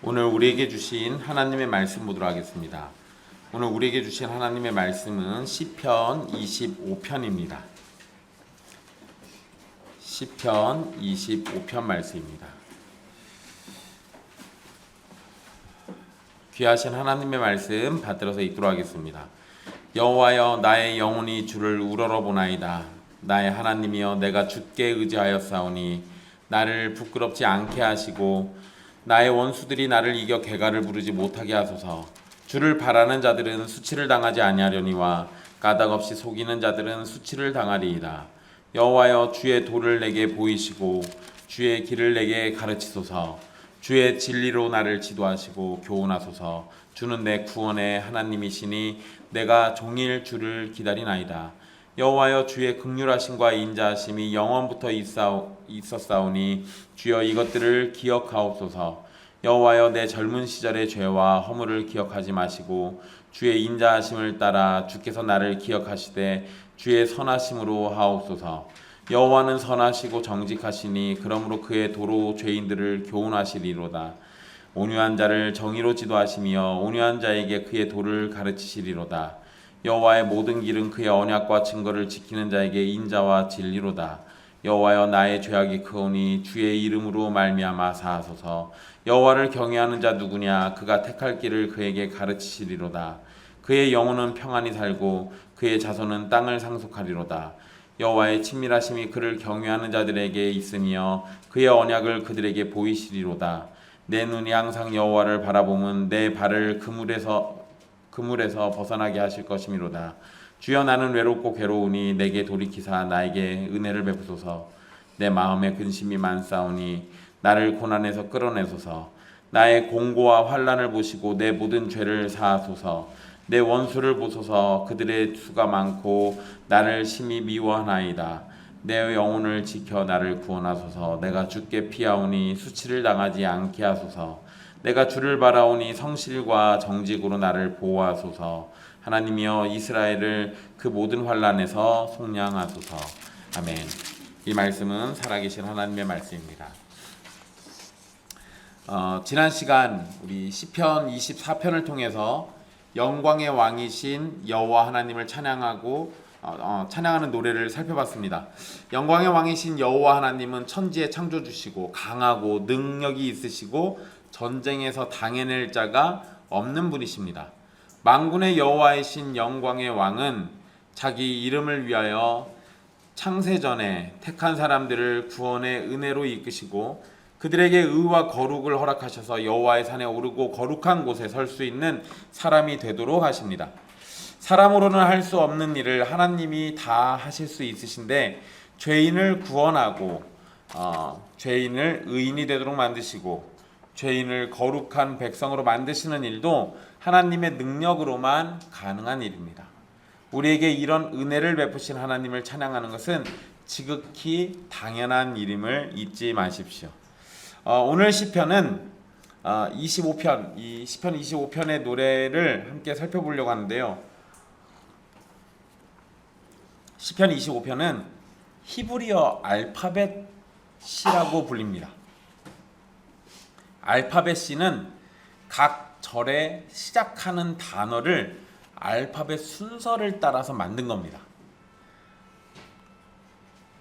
오늘 우리에게 주신 하나님의 말씀 보도록 하겠습니다. 오늘 우리에게 주신 하나님의 말씀은 시편 25편입니다. 시편 25편 말씀입니다. 귀하신 하나님의 말씀 받들어서 읽도록 하겠습니다. 여호와여, 나의 영혼이 주를 우러러보나이다. 나의 하나님이여, 내가 주께 의지하였사오니 나를 부끄럽지 않게 하시고 나의 원수들이 나를 이겨 개가를 부르지 못하게 하소서. 주를 바라는 자들은 수치를 당하지 아니하려니와 까닭없이 속이는 자들은 수치를 당하리이다. 여호와여, 주의 도를 내게 보이시고 주의 길을 내게 가르치소서. 주의 진리로 나를 지도하시고 교훈하소서. 주는 내 구원의 하나님이시니 내가 종일 주를 기다리나이다. 여호와여, 주의 긍휼하심과 인자하심이 영원부터 있었사오니 주여 이것들을 기억하옵소서. 여호와여, 내 젊은 시절의 죄와 허물을 기억하지 마시고 주의 인자하심을 따라 주께서 나를 기억하시되 주의 선하심으로 하옵소서. 여호와는 선하시고 정직하시니 그러므로 그의 도로 죄인들을 교훈하시리로다. 온유한 자를 정의로 지도하시며 온유한 자에게 그의 도를 가르치시리로다. 여호와의 모든 길은 그의 언약과 증거를 지키는 자에게 인자와 진리로다. 여호와여, 나의 죄악이 크오니 주의 이름으로 말미암아 사하소서. 여호와를 경외하는 자 누구냐? 그가 택할 길을 그에게 가르치시리로다. 그의 영혼은 평안히 살고 그의 자손은 땅을 상속하리로다. 여호와의 친밀하심이 그를 경외하는 자들에게 있으며 그의 언약을 그들에게 보이시리로다. 내 눈이 항상 여호와를 바라보면 내 발을 그물에서 벗어나게 하실 것이미로다. 주여, 나는 외롭고 괴로우니 내게 돌이키사 나에게 은혜를 베푸소서. 내 마음에 근심이 많사오니 나를 고난에서 끌어내소서. 나의 공고와 환난을 보시고 내 모든 죄를 사하소서. 내 원수를 보소서. 그들의 수가 많고 나를 심히 미워하나이다. 내 영혼을 지켜 나를 구원하소서. 내가 주께 피하오니 수치를 당하지 않게 하소서. 내가 주를 바라오니 성실과 정직으로 나를 보호하소서. 하나님이여, 이스라엘을 그 모든 환난에서 속량하소서. 아멘. 이 말씀은 살아계신 하나님의 말씀입니다. 지난 시간 우리 시편 24편을 통해서 영광의 왕이신 여호와 하나님을 찬양하는 노래를 살펴봤습니다. 영광의 왕이신 여호와 하나님은 천지의 창조주시고 강하고 능력이 있으시고 전쟁에서 당해낼 자가 없는 분이십니다. 만군의 여호와이신 영광의 왕은 자기 이름을 위하여 창세전에 택한 사람들을 구원의 은혜로 이끄시고 그들에게 의와 거룩을 허락하셔서 여호와의 산에 오르고 거룩한 곳에 설 수 있는 사람이 되도록 하십니다. 사람으로는 할 수 없는 일을 하나님이 다 하실 수 있으신데 죄인을 구원하고 죄인을 의인이 되도록 만드시고 죄인을 거룩한 백성으로 만드시는 일도 하나님의 능력으로만 가능한 일입니다. 우리에게 이런 은혜를 베푸신 하나님을 찬양하는 것은 지극히 당연한 일임을 잊지 마십시오. 오늘 시편은 25편, 이 시편 25편의 노래를 함께 살펴보려고 하는데요. 시편 25편은 히브리어 알파벳 C라고 불립니다. 알파벳 C는 각 절에 시작하는 단어를 알파벳 순서를 따라서 만든 겁니다.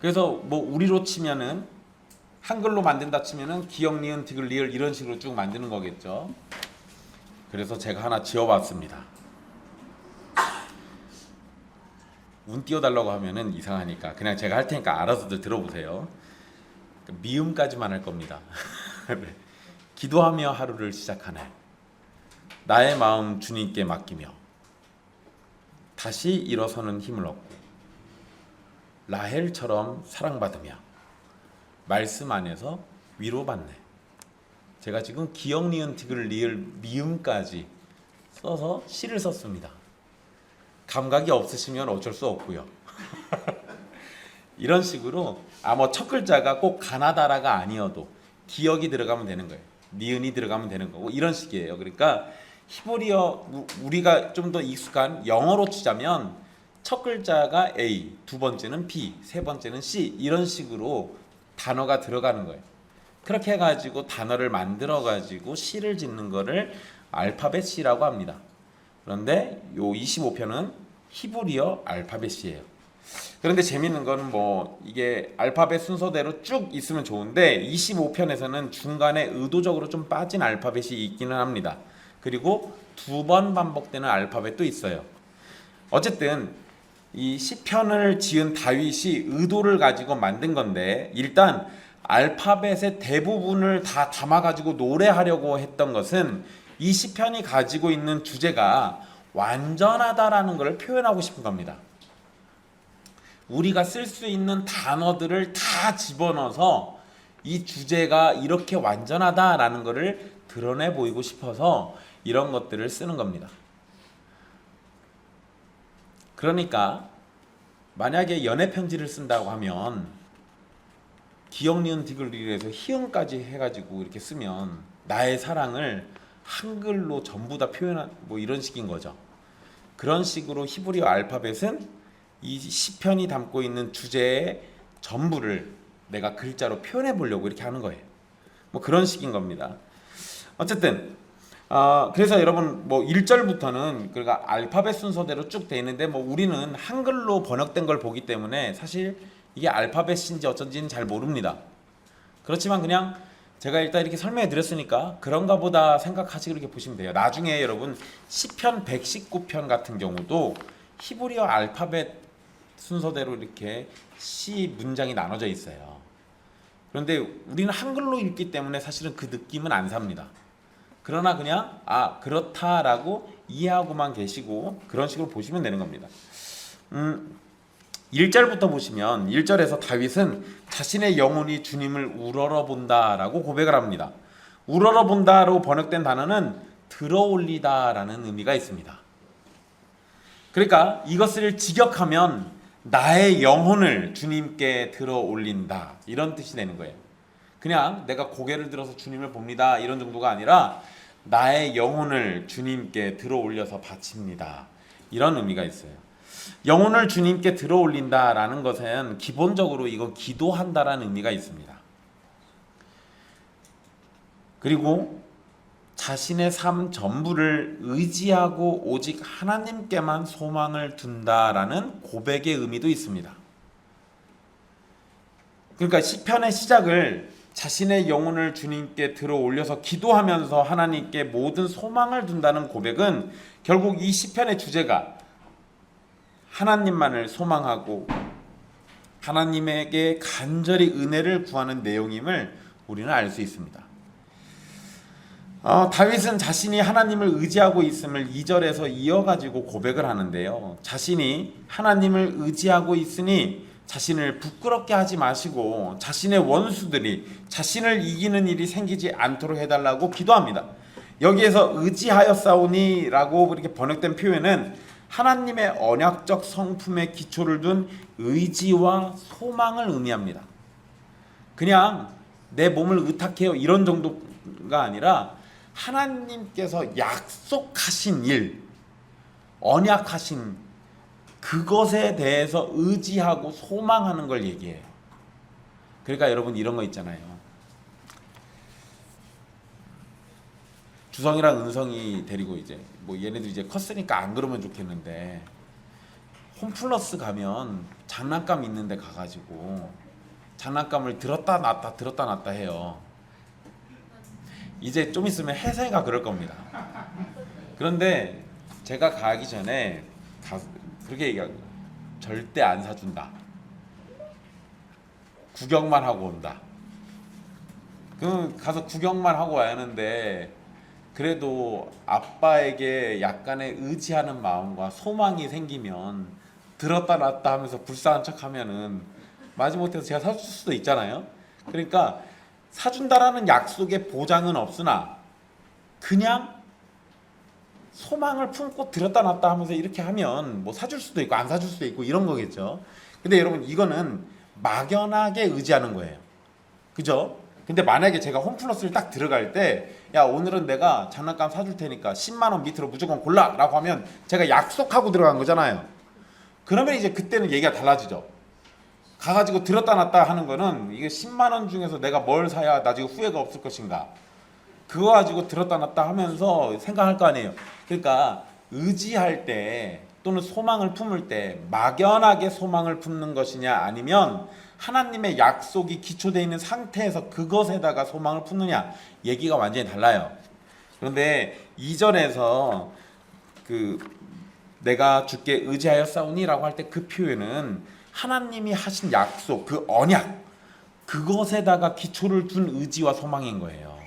그래서 우리로 치면은 한글로 만든다 치면은 기역, 니은, 디귿, 리을 이런 식으로 쭉 만드는 거겠죠. 그래서 제가 하나 지어봤습니다. 운 띄워달라고 하면은 이상하니까 그냥 제가 할 테니까 알아서들 들어보세요. 미음까지만 할 겁니다. 기도하며 하루를 시작하네. 나의 마음 주님께 맡기며 다시 일어서는 힘을 얻고 라헬처럼 사랑받으며 말씀 안에서 위로받네. 제가 지금 기역, 니은, 디귿, 리을, 미음까지 써서 시를 썼습니다. 감각이 없으시면 어쩔 수 없고요. 이런 식으로 첫 글자가 꼭 가나다라가 아니어도 기역이 들어가면 되는 거예요. 니은이 들어가면 되는 거고 이런 식이에요. 그러니까 히브리어 우리가 좀 더 익숙한 영어로 치자면 첫 글자가 A, 두 번째는 B, 세 번째는 C 이런 식으로 단어가 들어가는 거예요. 그렇게 해가지고 단어를 만들어가지고 시를 짓는 거를 알파벳 시라고 합니다. 그런데 요 25편은 히브리어 알파벳 시예요. 그런데 재밌는 거는 뭐 이게 알파벳 순서대로 쭉 있으면 좋은데 25편에서는 중간에 의도적으로 좀 빠진 알파벳이 있기는 합니다. 그리고 2번 반복되는 알파벳도 있어요. 어쨌든 이 시편을 지은 다윗이 의도를 가지고 만든 건데, 일단 알파벳의 대부분을 다 담아가지고 노래하려고 했던 것은 이 시편이 가지고 있는 주제가 완전하다라는 것을 표현하고 싶은 겁니다. 우리가 쓸 수 있는 단어들을 다 집어넣어서 이 주제가 이렇게 완전하다라는 것을 드러내 보이고 싶어서 이런 것들을 쓰는 겁니다. 그러니까 만약에 연애 편지를 쓴다고 하면 기역 니은 디귿리에서 희응까지 해가지고 이렇게 쓰면 나의 사랑을 한글로 전부 다 표현한 뭐 이런 식인 거죠. 그런 식으로 히브리어 알파벳은 이 시편이 담고 있는 주제의 전부를 내가 글자로 표현해 보려고 이렇게 하는 거예요. 뭐 그런 식인 겁니다. 어쨌든 그래서 여러분 뭐 1절부터는 그러니까 알파벳 순서대로 쭉 돼 있는데 뭐 우리는 한글로 번역된 걸 보기 때문에 사실 이게 알파벳인지 어쩐지는 잘 모릅니다. 그렇지만 그냥 제가 일단 이렇게 설명해 드렸으니까 그런가 보다 생각하시고 이렇게 보시면 돼요. 나중에 여러분 시편 119편 같은 경우도 히브리어 알파벳 순서대로 이렇게 시 문장이 나눠져 있어요. 그런데 우리는 한글로 읽기 때문에 사실은 그 느낌은 안 삽니다. 그러나 그냥 그렇다라고 이해하고만 계시고 그런 식으로 보시면 되는 겁니다. 1절부터 보시면 1절에서 다윗은 자신의 영혼이 주님을 우러러본다라고 고백을 합니다. 우러러본다로 번역된 단어는 들어올리다라는 의미가 있습니다. 그러니까 이것을 직역하면 나의 영혼을 주님께 들어올린다 이런 뜻이 되는 거예요. 그냥 내가 고개를 들어서 주님을 봅니다 이런 정도가 아니라 나의 영혼을 주님께 들어올려서 바칩니다 이런 의미가 있어요. 영혼을 주님께 들어올린다라는 것은 기본적으로 이거 기도한다라는 의미가 있습니다. 그리고 자신의 삶 전부를 의지하고 오직 하나님께만 소망을 둔다라는 고백의 의미도 있습니다. 그러니까 시편의 시작을 자신의 영혼을 주님께 들어 올려서 기도하면서 하나님께 모든 소망을 둔다는 고백은 결국 이 시편의 주제가 하나님만을 소망하고 하나님에게 간절히 은혜를 구하는 내용임을 우리는 알 수 있습니다. 다윗은 자신이 하나님을 의지하고 있음을 2절에서 이어가지고 고백을 하는데요. 자신이 하나님을 의지하고 있으니 자신을 부끄럽게 하지 마시고 자신의 원수들이 자신을 이기는 일이 생기지 않도록 해달라고 기도합니다. 여기에서 의지하였사오니 라고 이렇게 번역된 표현은 하나님의 언약적 성품에 기초를 둔 의지와 소망을 의미합니다. 그냥 내 몸을 의탁해요 이런 정도가 아니라 하나님께서 약속하신 일, 언약하신 그것에 대해서 의지하고 소망하는 걸 얘기해요. 그러니까 여러분 이런 거 있잖아요. 주성이랑 은성이 데리고 이제 뭐 얘네들 이제 컸으니까 안 그러면 좋겠는데 홈플러스 가면 장난감 있는데 가가지고 장난감을 들었다 놨다 해요. 이제 좀 있으면 혜성이가 그럴 겁니다. 그런데 제가 가기 전에 그렇게 얘기하고 절대 안 사준다. 구경만 하고 온다. 그럼 가서 구경만 하고 와야 하는데 그래도 아빠에게 약간의 의지하는 마음과 소망이 생기면 들었다 놨다 하면서 불쌍한 척 하면은 마지못해서 제가 사줄 수도 있잖아요. 그러니까 사준다라는 약속의 보장은 없으나 그냥 소망을 품고 들었다 놨다 하면서 이렇게 하면 뭐 사줄 수도 있고 안 사줄 수도 있고 이런 거겠죠. 근데 여러분 이거는 막연하게 의지하는 거예요. 그죠? 근데 만약에 제가 홈플러스를 딱 들어갈 때 야 오늘은 내가 장난감 사줄 테니까 10만 원 밑으로 무조건 골라 라고 하면 제가 약속하고 들어간 거잖아요. 그러면 이제 그때는 얘기가 달라지죠. 가가지고 들었다 놨다 하는 거는 이게 10만 원 중에서 내가 뭘 사야 나중에 후회가 없을 것인가, 그거 가지고 들었다 놨다 하면서 생각할 거 아니에요. 그러니까 의지할 때 또는 소망을 품을 때 막연하게 소망을 품는 것이냐, 아니면 하나님의 약속이 기초되어 있는 상태에서 그것에다가 소망을 품느냐, 얘기가 완전히 달라요. 그런데 2절에서 그 내가 주께 의지하였사오니라고 할 때 그 표현은 하나님이 하신 약속, 그 언약, 그것에다가 기초를 둔 의지와 소망인 거예요.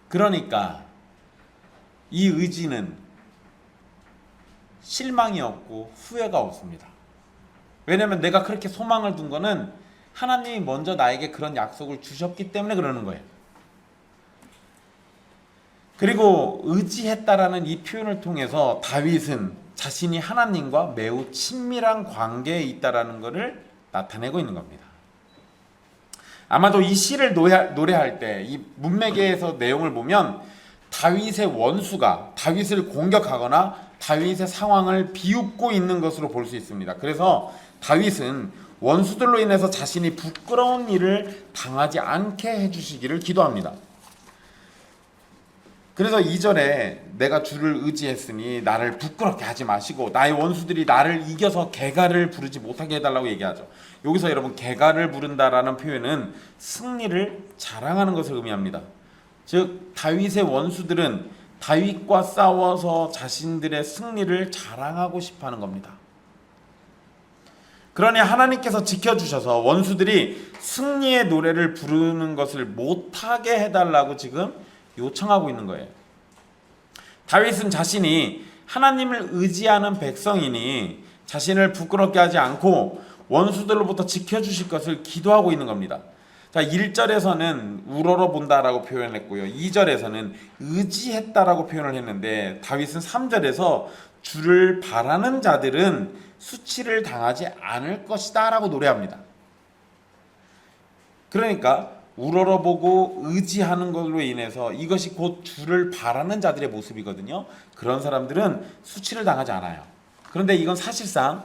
그러니까 이 의지는 실망이 없고 후회가 없습니다. 왜냐하면 내가 그렇게 소망을 둔 거는 하나님이 먼저 나에게 그런 약속을 주셨기 때문에 그러는 거예요. 그리고 의지했다라는 이 표현을 통해서 다윗은 자신이 하나님과 매우 친밀한 관계에 있다라는 것을 나타내고 있는 겁니다. 아마도 이 시를 노래할 때 이 문맥에서 내용을 보면 다윗의 원수가 다윗을 공격하거나 다윗의 상황을 비웃고 있는 것으로 볼 수 있습니다. 그래서 다윗은 원수들로 인해서 자신이 부끄러운 일을 당하지 않게 해주시기를 기도합니다. 그래서 2절에 내가 주를 의지했으니 나를 부끄럽게 하지 마시고 나의 원수들이 나를 이겨서 개가를 부르지 못하게 해달라고 얘기하죠. 여기서 여러분 개가를 부른다라는 표현은 승리를 자랑하는 것을 의미합니다. 즉 다윗의 원수들은 다윗과 싸워서 자신들의 승리를 자랑하고 싶어하는 겁니다. 그러니 하나님께서 지켜주셔서 원수들이 승리의 노래를 부르는 것을 못하게 해달라고 지금 요청하고 있는 거예요. 다윗은 자신이 하나님을 의지하는 백성이니 자신을 부끄럽게 하지 않고 원수들로부터 지켜주실 것을 기도하고 있는 겁니다. 자, 1절에서는 우러러 본다라고 표현했고요. 2절에서는 의지했다라고 표현을 했는데 다윗은 3절에서 주를 바라는 자들은 수치를 당하지 않을 것이다 라고 노래합니다. 그러니까 우러러보고 의지하는 걸로 인해서 이것이 곧 주를 바라는 자들의 모습이거든요. 그런 사람들은 수치를 당하지 않아요. 그런데 이건 사실상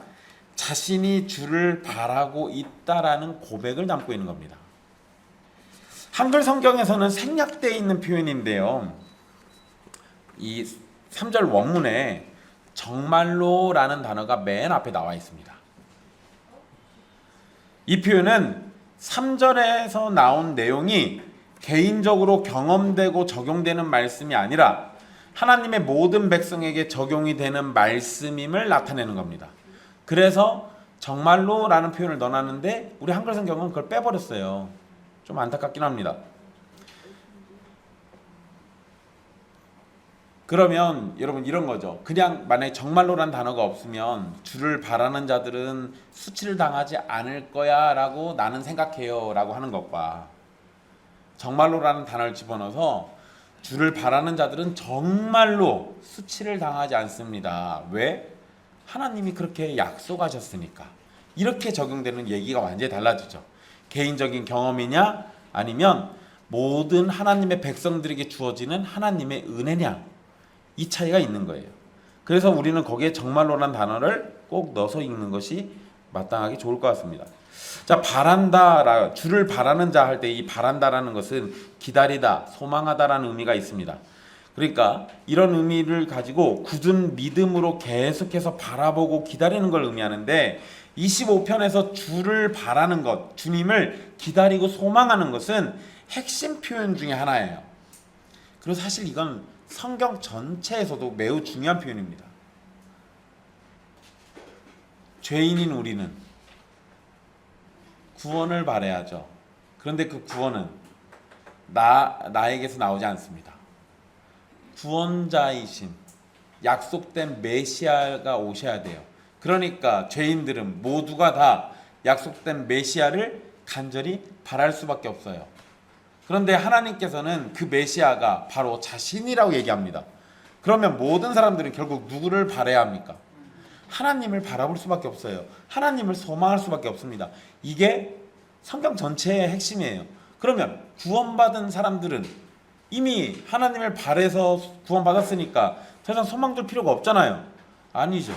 자신이 주를 바라고 있다라는 고백을 담고 있는 겁니다. 한글 성경에서는 생략되어 있는 표현인데요, 이 3절 원문에 정말로라는 단어가 맨 앞에 나와 있습니다. 이 표현은 3절에서 나온 내용이 개인적으로 경험되고 적용되는 말씀이 아니라 하나님의 모든 백성에게 적용이 되는 말씀임을 나타내는 겁니다. 그래서 정말로 라는 표현을 넣어놨는데 우리 한글 성경은 그걸 빼버렸어요. 좀 안타깝긴 합니다. 그러면 여러분 이런 거죠. 그냥 만약에 정말로라는 단어가 없으면 주를 바라는 자들은 수치를 당하지 않을 거야 라고 나는 생각해요 라고 하는 것과 정말로라는 단어를 집어넣어서 주를 바라는 자들은 정말로 수치를 당하지 않습니다. 왜? 하나님이 그렇게 약속하셨으니까. 이렇게 적용되는 얘기가 완전히 달라지죠. 개인적인 경험이냐 아니면 모든 하나님의 백성들에게 주어지는 하나님의 은혜냐, 이 차이가 있는 거예요. 그래서 우리는 거기에 정말로라는 단어를 꼭 넣어서 읽는 것이 마땅하게 좋을 것 같습니다. 자, 바란다, 주를 바라는 자 할 때 이 바란다라는 것은 기다리다, 소망하다라는 의미가 있습니다. 그러니까 이런 의미를 가지고 굳은 믿음으로 계속해서 바라보고 기다리는 걸 의미하는데 25편에서 주를 바라는 것, 주님을 기다리고 소망하는 것은 핵심 표현 중에 하나예요. 그리고 사실 이건 성경 전체에서도 매우 중요한 표현입니다. 죄인인 우리는 구원을 바라야죠. 그런데 그 구원은 나에게서 나오지 않습니다. 구원자이신 약속된 메시아가 오셔야 돼요. 그러니까 죄인들은 모두가 다 약속된 메시아를 간절히 바랄 수밖에 없어요. 그런데 하나님께서는 그 메시아가 바로 자신이라고 얘기합니다. 그러면 모든 사람들은 결국 누구를 바라야 합니까? 하나님을 바라볼 수밖에 없어요. 하나님을 소망할 수밖에 없습니다. 이게 성경 전체의 핵심이에요. 그러면 구원받은 사람들은 이미 하나님을 바라서 구원받았으니까 더 이상 소망 둘 필요가 없잖아요. 아니죠.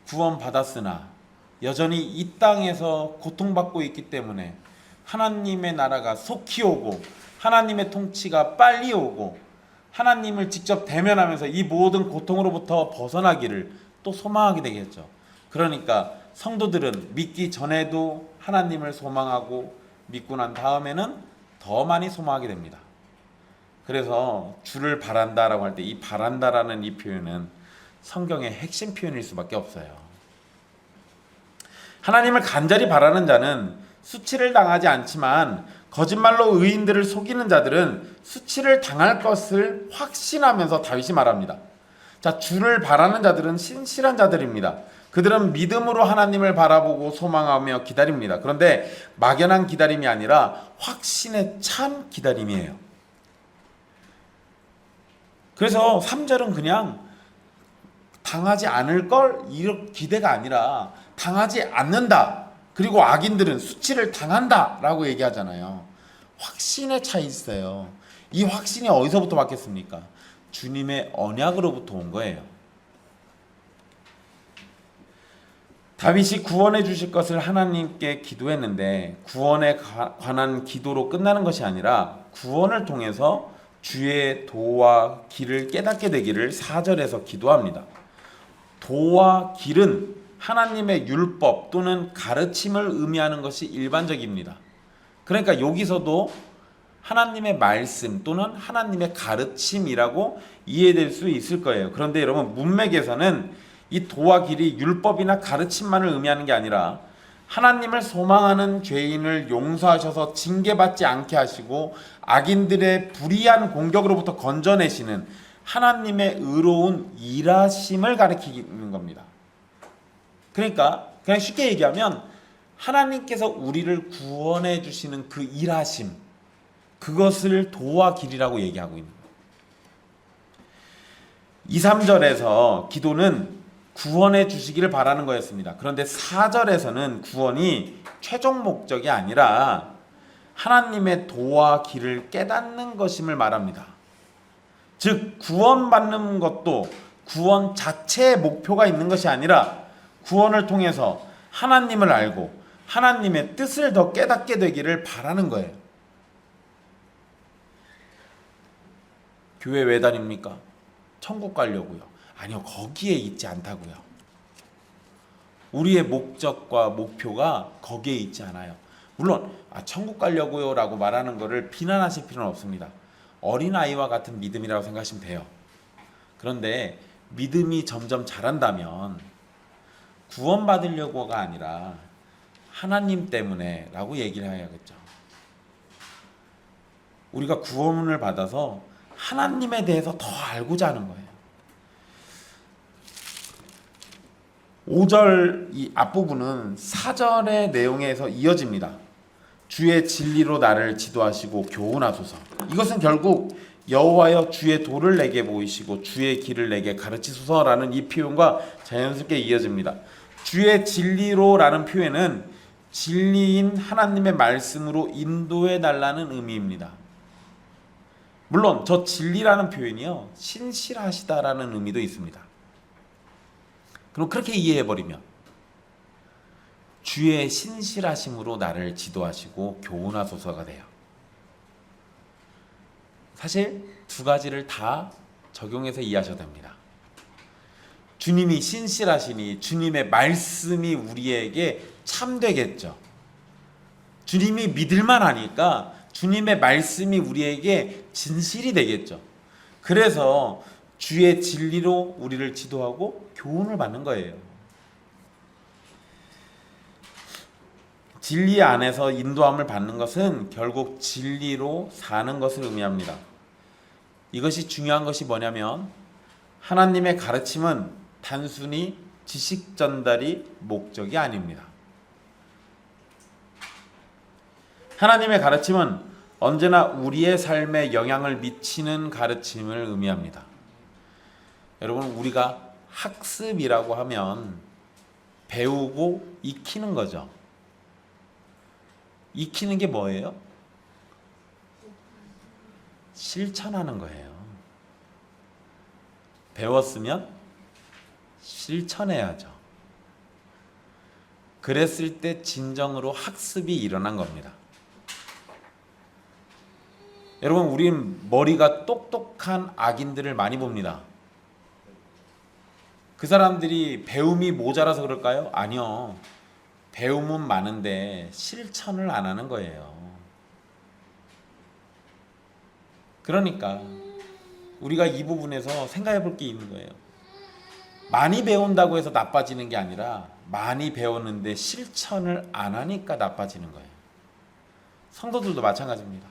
구원받았으나 여전히 이 땅에서 고통받고 있기 때문에 하나님의 나라가 속히 오고 하나님의 통치가 빨리 오고 하나님을 직접 대면하면서 이 모든 고통으로부터 벗어나기를 또 소망하게 되겠죠. 그러니까 성도들은 믿기 전에도 하나님을 소망하고 믿고 난 다음에는 더 많이 소망하게 됩니다. 그래서 주를 바란다라고 할 때 이 바란다라는 이 표현은 성경의 핵심 표현일 수밖에 없어요. 하나님을 간절히 바라는 자는 수치를 당하지 않지만 거짓말로 의인들을 속이는 자들은 수치를 당할 것을 확신하면서 다윗이 말합니다. 자, 주를 바라는 자들은 신실한 자들입니다. 그들은 믿음으로 하나님을 바라보고 소망하며 기다립니다. 그런데 막연한 기다림이 아니라 확신에 찬 기다림이에요. 그래서 3절은 그냥 당하지 않을 걸 이런 기대가 아니라 당하지 않는다. 그리고 악인들은 수치를 당한다 라고 얘기하잖아요. 확신에 차 있어요. 이 확신이 어디서부터 왔겠습니까? 주님의 언약으로부터 온 거예요. 다윗이 구원해 주실 것을 하나님께 기도했는데 구원에 관한 기도로 끝나는 것이 아니라 구원을 통해서 주의 도와 길을 깨닫게 되기를 4절에서 기도합니다. 도와 길은 하나님의 율법 또는 가르침을 의미하는 것이 일반적입니다. 그러니까 여기서도 하나님의 말씀 또는 하나님의 가르침이라고 이해될 수 있을 거예요. 그런데 여러분, 문맥에서는 이 도와 길이 율법이나 가르침만을 의미하는 게 아니라 하나님을 소망하는 죄인을 용서하셔서 징계받지 않게 하시고 악인들의 불의한 공격으로부터 건져내시는 하나님의 의로운 일하심을 가리키는 겁니다. 그러니까 그냥 쉽게 얘기하면 하나님께서 우리를 구원해 주시는 그 일하심, 그것을 도와 길이라고 얘기하고 있는 거예요. 2, 3절에서 기도는 구원해 주시기를 바라는 거였습니다. 그런데 4절에서는 구원이 최종 목적이 아니라 하나님의 도와 길을 깨닫는 것임을 말합니다. 즉 구원받는 것도 구원 자체의 목표가 있는 것이 아니라 구원을 통해서 하나님을 알고 하나님의 뜻을 더 깨닫게 되기를 바라는 거예요. 교회 왜 다닙니까? 천국 가려고요. 아니요, 거기에 있지 않다고요. 우리의 목적과 목표가 거기에 있지 않아요. 물론 천국 가려고요 라고 말하는 것을 비난하실 필요는 없습니다. 어린아이와 같은 믿음이라고 생각하시면 돼요. 그런데 믿음이 점점 자란다면 구원받으려고가 아니라 하나님 때문에 라고 얘기를 해야겠죠. 우리가 구원을 받아서 하나님에 대해서 더 알고자 하는 거예요. 5절 이 앞부분은 4절의 내용에서 이어집니다. 주의 진리로 나를 지도하시고 교훈하소서. 이것은 결국 여호와여 주의 도를 내게 보이시고 주의 길을 내게 가르치소서라는 이 표현과 자연스럽게 이어집니다. 주의 진리로라는 표현은 진리인 하나님의 말씀으로 인도해 달라는 의미입니다. 물론 저 진리라는 표현이요, 신실하시다라는 의미도 있습니다. 그럼 그렇게 이해해버리면 주의 신실하심으로 나를 지도하시고 교훈하소서가 돼요. 사실 두 가지를 다 적용해서 이해하셔도 됩니다. 주님이 신실하시니 주님의 말씀이 우리에게 참되겠죠. 주님이 믿을만 하니까 주님의 말씀이 우리에게 진실이 되겠죠. 그래서 주의 진리로 우리를 지도하고 교훈을 받는 거예요. 진리 안에서 인도함을 받는 것은 결국 진리로 사는 것을 의미합니다. 이것이 중요한 것이 뭐냐면 하나님의 가르침은 단순히 지식 전달이 목적이 아닙니다. 하나님의 가르침은 언제나 우리의 삶에 영향을 미치는 가르침을 의미합니다. 여러분, 우리가 학습이라고 하면 배우고 익히는 거죠. 익히는 게 뭐예요? 실천하는 거예요. 배웠으면 실천해야죠. 그랬을 때 진정으로 학습이 일어난 겁니다. 여러분, 우린 머리가 똑똑한 악인들을 많이 봅니다. 그 사람들이 배움이 모자라서 그럴까요? 아니요. 배움은 많은데 실천을 안 하는 거예요. 그러니까 우리가 이 부분에서 생각해 볼 게 있는 거예요. 많이 배운다고 해서 나빠지는 게 아니라 많이 배웠는데 실천을 안 하니까 나빠지는 거예요. 성도들도 마찬가지입니다.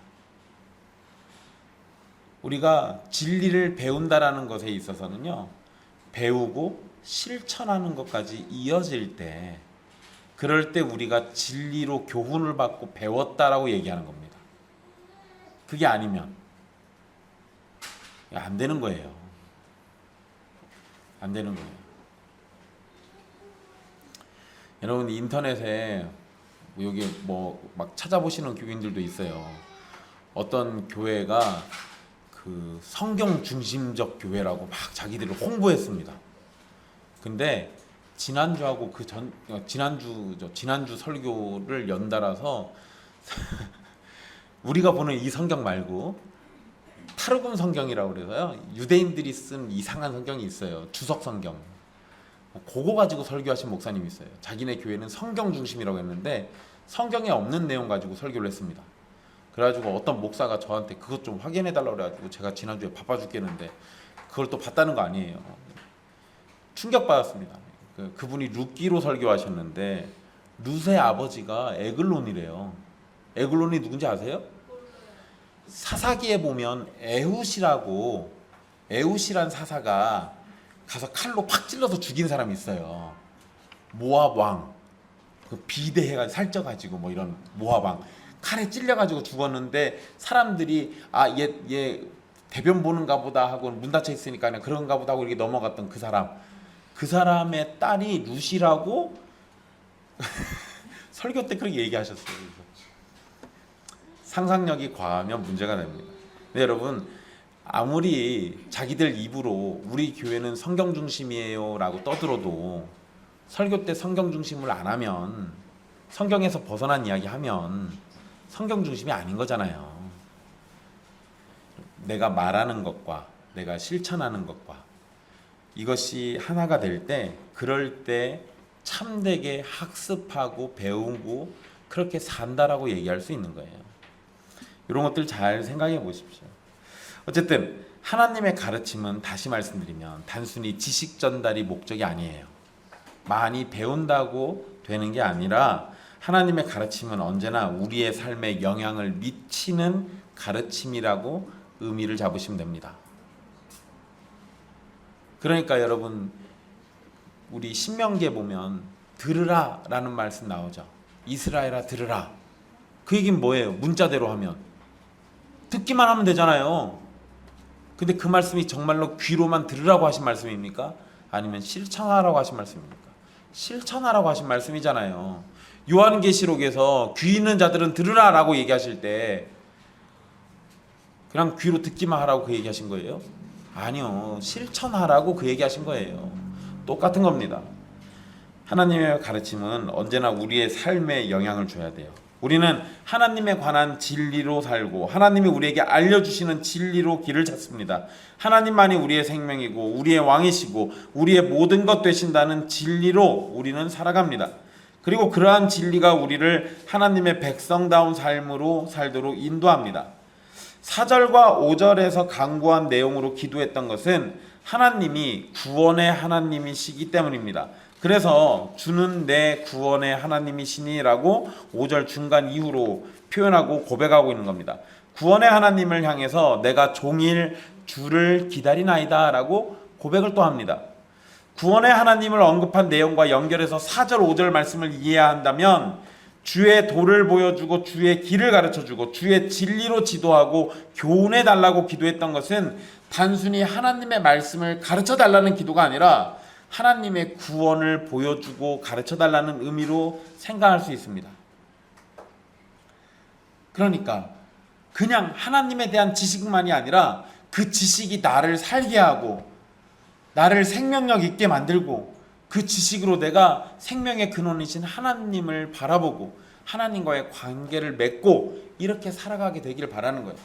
우리가 진리를 배운다라는 것에 있어서는요, 배우고 실천하는 것까지 이어질 때, 그럴 때 우리가 진리로 교훈을 받고 배웠다라고 얘기하는 겁니다. 그게 아니면 안 되는 거예요. 안 되는 거예요. 여러분, 인터넷에 여기 뭐 막 찾아보시는 교인들도 있어요. 어떤 교회가 그 성경 중심적 교회라고 막 자기들을 홍보했습니다. 근데 지난주하고 지난주 설교를 연달아서 우리가 보는 이 성경 말고 타르굼 성경이라고 그래서요, 유대인들이 쓴 이상한 성경이 있어요. 주석 성경. 그거 가지고 설교하신 목사님이 있어요. 자기네 교회는 성경 중심이라고 했는데 성경에 없는 내용 가지고 설교를 했습니다. 그래가지고 어떤 목사가 저한테 그것 좀 확인해 달라고 그래가지고 제가 지난주에 바빠 죽겠는데 그걸 또 봤다는 거 아니에요. 충격받았습니다. 그분이 룻기로 설교하셨는데 룻의 아버지가 에글론이래요. 에글론이 누군지 아세요? 사사기에 보면 에훗이란 사사가 가서 칼로 팍 찔러서 죽인 사람이 있어요. 모압 왕, 그 비대해가 살쪄가지고 뭐 이런 모압 왕 칼에 찔려가지고 죽었는데 사람들이 얘 대변 보는가 보다 하고 문 닫혀 있으니까 그냥 그런가 보다 하고 이렇게 넘어갔던 그 사람의 딸이 룻이라고 설교 때 그렇게 얘기하셨어요. 상상력이 과하면 문제가 됩니다. 근데 여러분, 아무리 자기들 입으로 우리 교회는 성경 중심이에요 라고 떠들어도 설교 때 성경 중심을 안 하면, 성경에서 벗어난 이야기 하면 성경 중심이 아닌 거잖아요. 내가 말하는 것과 내가 실천하는 것과 이것이 하나가 될 때, 그럴 때 참되게 학습하고 배우고 그렇게 산다라고 얘기할 수 있는 거예요. 이런 것들 잘 생각해 보십시오. 어쨌든 하나님의 가르침은, 다시 말씀드리면, 단순히 지식 전달이 목적이 아니에요. 많이 배운다고 되는 게 아니라 하나님의 가르침은 언제나 우리의 삶에 영향을 미치는 가르침이라고 의미를 잡으시면 됩니다. 그러니까 여러분, 우리 신명기에 보면 들으라 라는 말씀 나오죠. 이스라엘아 들으라. 그 얘기는 뭐예요? 문자대로 하면 듣기만 하면 되잖아요. 근데 그 말씀이 정말로 귀로만 들으라고 하신 말씀입니까? 아니면 실천하라고 하신 말씀입니까? 실천하라고 하신 말씀이잖아요. 요한계시록에서 귀 있는 자들은 들으라 라고 얘기하실 때 그냥 귀로 듣기만 하라고 그 얘기하신 거예요? 아니요. 실천하라고 그 얘기하신 거예요. 똑같은 겁니다. 하나님의 가르침은 언제나 우리의 삶에 영향을 줘야 돼요. 우리는 하나님에 관한 진리로 살고 하나님이 우리에게 알려주시는 진리로 길을 찾습니다. 하나님만이 우리의 생명이고 우리의 왕이시고 우리의 모든 것 되신다는 진리로 우리는 살아갑니다. 그리고 그러한 진리가 우리를 하나님의 백성다운 삶으로 살도록 인도합니다. 4절과 5절에서 강구한 내용으로 기도했던 것은 하나님이 구원의 하나님이시기 때문입니다. 그래서 주는 내 구원의 하나님이시니라고 5절 중간 이후로 표현하고 고백하고 있는 겁니다. 구원의 하나님을 향해서 내가 종일 주를 기다리나이다 라고 고백을 또 합니다. 구원의 하나님을 언급한 내용과 연결해서 4절 5절 말씀을 이해한다면 주의 도를 보여주고 주의 길을 가르쳐주고 주의 진리로 지도하고 교훈해달라고 기도했던 것은 단순히 하나님의 말씀을 가르쳐달라는 기도가 아니라 하나님의 구원을 보여주고 가르쳐달라는 의미로 생각할 수 있습니다. 그러니까 그냥 하나님에 대한 지식만이 아니라 그 지식이 나를 살게 하고 나를 생명력 있게 만들고 그 지식으로 내가 생명의 근원이신 하나님을 바라보고 하나님과의 관계를 맺고 이렇게 살아가게 되기를 바라는 거예요.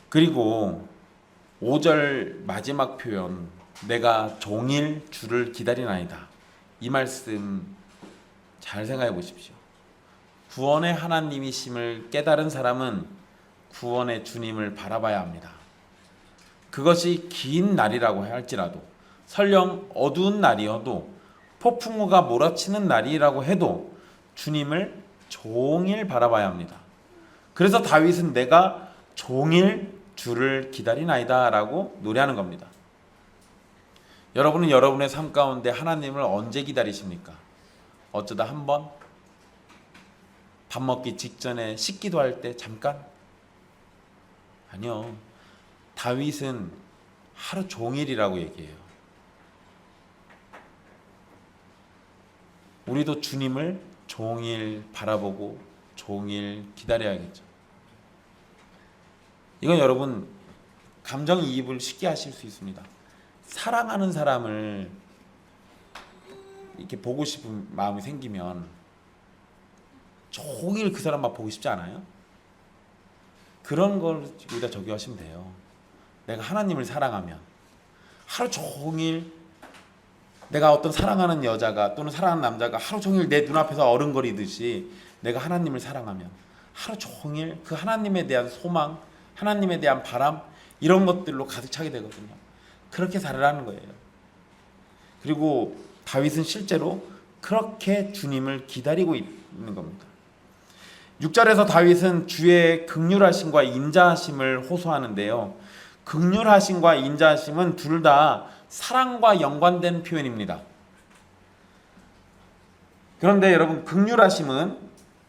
그리고 5절 마지막 표현, 내가 종일 주를 기다리나이다. 이 말씀 잘 생각해 보십시오. 구원의 하나님이심을 깨달은 사람은 구원의 주님을 바라봐야 합니다. 그것이 긴 날이라고 할지라도, 설령 어두운 날이어도, 폭풍우가 몰아치는 날이라고 해도 주님을 종일 바라봐야 합니다. 그래서 다윗은 내가 종일 주를 기다리나이다 라고 노래하는 겁니다. 여러분은 여러분의 삶 가운데 하나님을 언제 기다리십니까? 어쩌다 한번? 밥 먹기 직전에 씻기도 할 때 잠깐? 아니요. 다윗은 하루 종일이라고 얘기해요. 우리도 주님을 종일 바라보고 종일 기다려야겠죠. 이건 여러분 감정이입을 쉽게 하실 수 있습니다. 사랑하는 사람을 이렇게 보고 싶은 마음이 생기면 종일 그 사람만 보고 싶지 않아요? 그런 걸 여기다 적용하시면 돼요. 내가 하나님을 사랑하면 하루 종일 내가 어떤 사랑하는 여자가 또는 사랑하는 남자가 하루 종일 내 눈앞에서 어른거리듯이 내가 하나님을 사랑하면 하루 종일 그 하나님에 대한 소망, 하나님에 대한 바람 이런 것들로 가득 차게 되거든요. 그렇게 살으라는 거예요. 그리고 다윗은 실제로 그렇게 주님을 기다리고 있는 겁니다. 6절에서 다윗은 주의 긍휼하심과 인자하심을 호소하는데요. 긍휼하심과 인자하심은 둘 다 사랑과 연관된 표현입니다. 그런데 여러분 긍휼하심은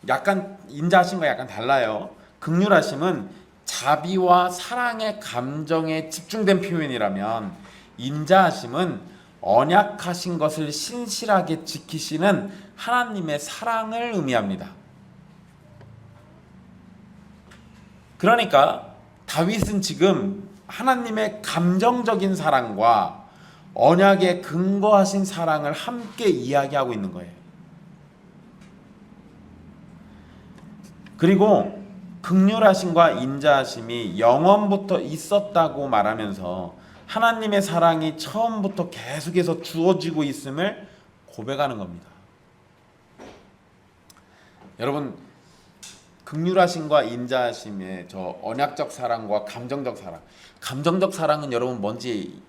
약간 인자하심과 약간 달라요. 긍휼하심은 자비와 사랑의 감정에 집중된 표현이라면 인자하심은 언약하신 것을 신실하게 지키시는 하나님의 사랑을 의미합니다. 그러니까 다윗은 지금 하나님의 감정적인 사랑과 언약에 근거하신 사랑을 함께 이야기하고 있는 거예요. 그리고 긍휼하심과 인자하심이 영원부터 있었다고 말하면서 하나님의 사랑이 처음부터 계속해서 주어지고 있음을 고백하는 겁니다. 여러분 긍휼하심과 인자하심의 저 언약적 사랑과 감정적 사랑, 감정적 사랑은 여러분 뭔지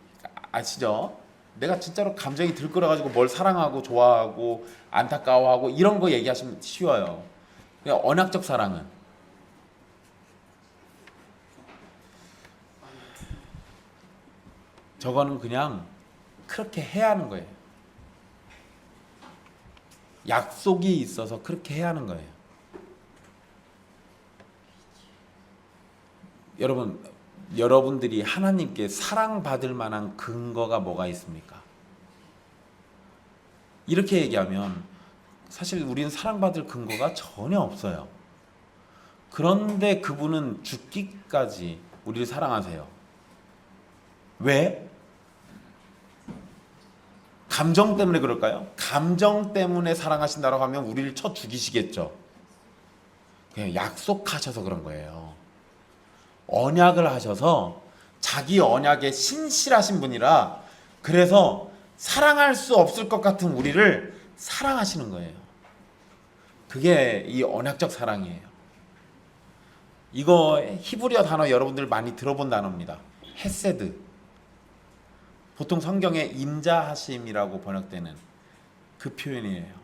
아시죠? 내가 진짜로 감정이 들끓어가지고 뭘 사랑하고 좋아하고 안타까워하고 이런 거 얘기하시면 쉬워요. 그냥 언약적 사랑은 저거는 그냥 그렇게 해야 하는 거예요. 약속이 있어서 그렇게 해야 하는 거예요. 여러분들이 하나님께 사랑받을 만한 근거가 뭐가 있습니까? 이렇게 얘기하면 사실 우리는 사랑받을 근거가 전혀 없어요. 그런데 그분은 죽기까지 우리를 사랑하세요. 왜? 감정 때문에 그럴까요? 감정 때문에 사랑하신다고 하면 우리를 쳐 죽이시겠죠. 그냥 약속하셔서 그런 거예요. 언약을 하셔서 자기 언약에 신실하신 분이라 그래서 사랑할 수 없을 것 같은 우리를 사랑하시는 거예요. 그게 이 언약적 사랑이에요. 이거 히브리어 단어 여러분들 많이 들어본 단어입니다. 헤세드. 보통 성경에 인자하심이라고 번역되는 그 표현이에요.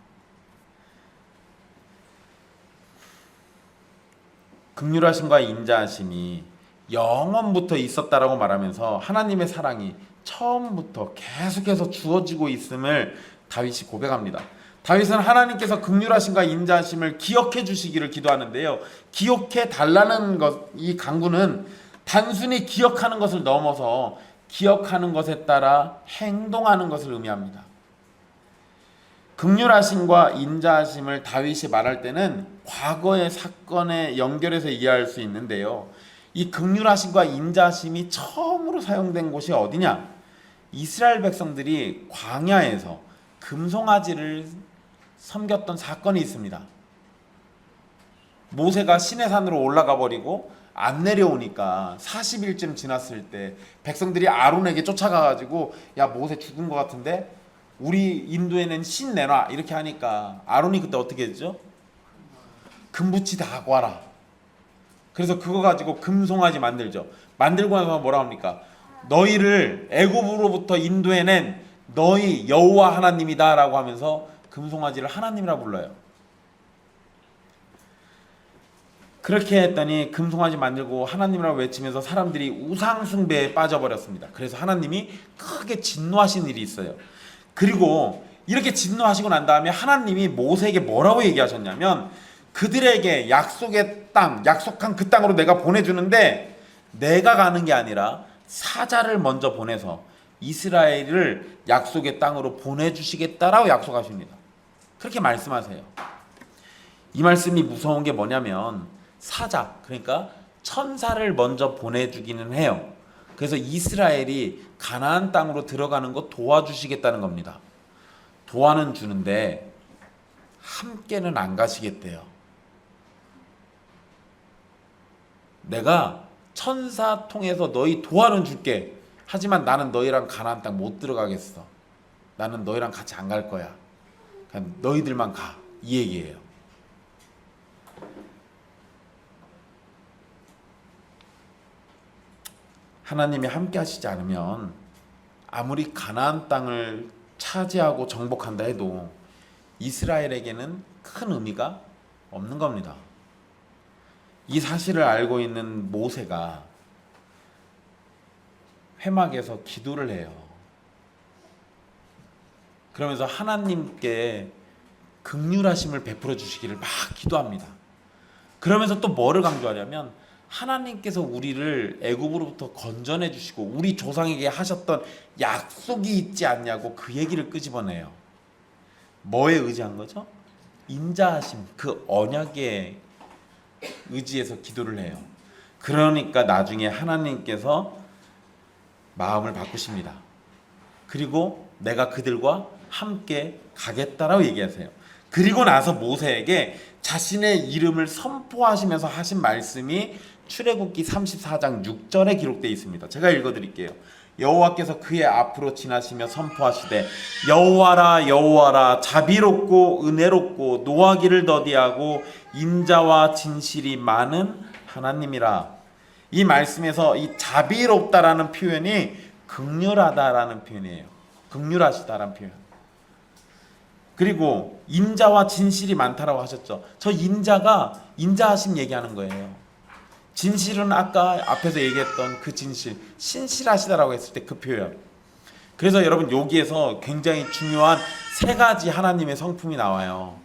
긍휼하심과 인자하심이 영원부터 있었다라고 말하면서 하나님의 사랑이 처음부터 계속해서 주어지고 있음을 다윗이 고백합니다. 다윗은 하나님께서 긍휼하심과 인자하심을 기억해 주시기를 기도하는데요. 기억해 달라는 것, 이 간구는 단순히 기억하는 것을 넘어서 기억하는 것에 따라 행동하는 것을 의미합니다. 긍휼하심과 인자하심을 다윗이 말할 때는 과거의 사건에 연결해서 이해할 수 있는데요. 이 긍휼하심과 인자하심이 처음으로 사용된 곳이 어디냐? 이스라엘 백성들이 광야에서 금송아지를 섬겼던 사건이 있습니다. 모세가 시내산으로 올라가 버리고 안 내려오니까 40일쯤 지났을 때 백성들이 아론에게 쫓아가가지고 야 모세 죽은 것 같은데 우리 인도에는 신 내놔 이렇게 하니까 아론이 그때 어떻게 했죠? 금붙이 다 갖고 와라. 그래서 그거 가지고 금송아지 만들죠. 만들고 나서 뭐라 합니까? 너희를 애굽으로부터 인도해낸 너희 여호와 하나님이다 라고 하면서 금송아지를 하나님이라 불러요. 그렇게 했더니 금송아지 만들고 하나님이라고 외치면서 사람들이 우상숭배에 빠져버렸습니다. 그래서 하나님이 크게 진노하신 일이 있어요. 그리고 이렇게 진노하시고 난 다음에 하나님이 모세에게 뭐라고 얘기하셨냐면 그들에게 약속의 땅, 약속한 그 땅으로 내가 보내주는데 내가 가는 게 아니라 사자를 먼저 보내서 이스라엘을 약속의 땅으로 보내주시겠다라고 약속하십니다. 그렇게 말씀하세요. 이 말씀이 무서운 게 뭐냐면 사자, 그러니까 천사를 먼저 보내주기는 해요. 그래서 이스라엘이 가나안 땅으로 들어가는 거 도와주시겠다는 겁니다. 도와는 주는데 함께는 안 가시겠대요. 내가 천사 통해서 너희 도와는 줄게. 하지만 나는 너희랑 가나안 땅 못 들어가겠어. 나는 너희랑 같이 안 갈 거야. 그냥 너희들만 가. 이 얘기예요. 하나님이 함께 하시지 않으면 아무리 가나안 땅을 차지하고 정복한다 해도 이스라엘에게는 큰 의미가 없는 겁니다. 이 사실을 알고 있는 모세가 회막에서 기도를 해요. 그러면서 하나님께 긍휼하심을 베풀어 주시기를 막 기도합니다. 그러면서 또 뭐를 강조하냐면 하나님께서 우리를 애굽으로부터 건져내 주시고 우리 조상에게 하셨던 약속이 있지 않냐고 그 얘기를 끄집어내요. 뭐에 의지한 거죠? 인자하심, 그 언약에 의지해서 기도를 해요. 그러니까 나중에 하나님께서 마음을 바꾸십니다. 그리고 내가 그들과 함께 가겠다라고 얘기하세요. 그리고 나서 모세에게 자신의 이름을 선포하시면서 하신 말씀이 출애굽기 34장 6절에 기록되어 있습니다. 제가 읽어드릴게요. 여호와께서 그의 앞으로 지나시며 선포하시되 여호와라 여호와라 자비롭고 은혜롭고 노하기를 더디하고 인자와 진실이 많은 하나님이라. 이 말씀에서 이 자비롭다라는 표현이 긍휼하다라는 표현이에요. 긍휼하시다라는 표현. 그리고 인자와 진실이 많다라고 하셨죠. 저 인자가 인자하심 얘기하는 거예요. 진실은 아까 앞에서 얘기했던 그 진실, 신실하시다라고 했을 때 그 표현. 그래서 여러분 여기에서 굉장히 중요한 세 가지 하나님의 성품이 나와요.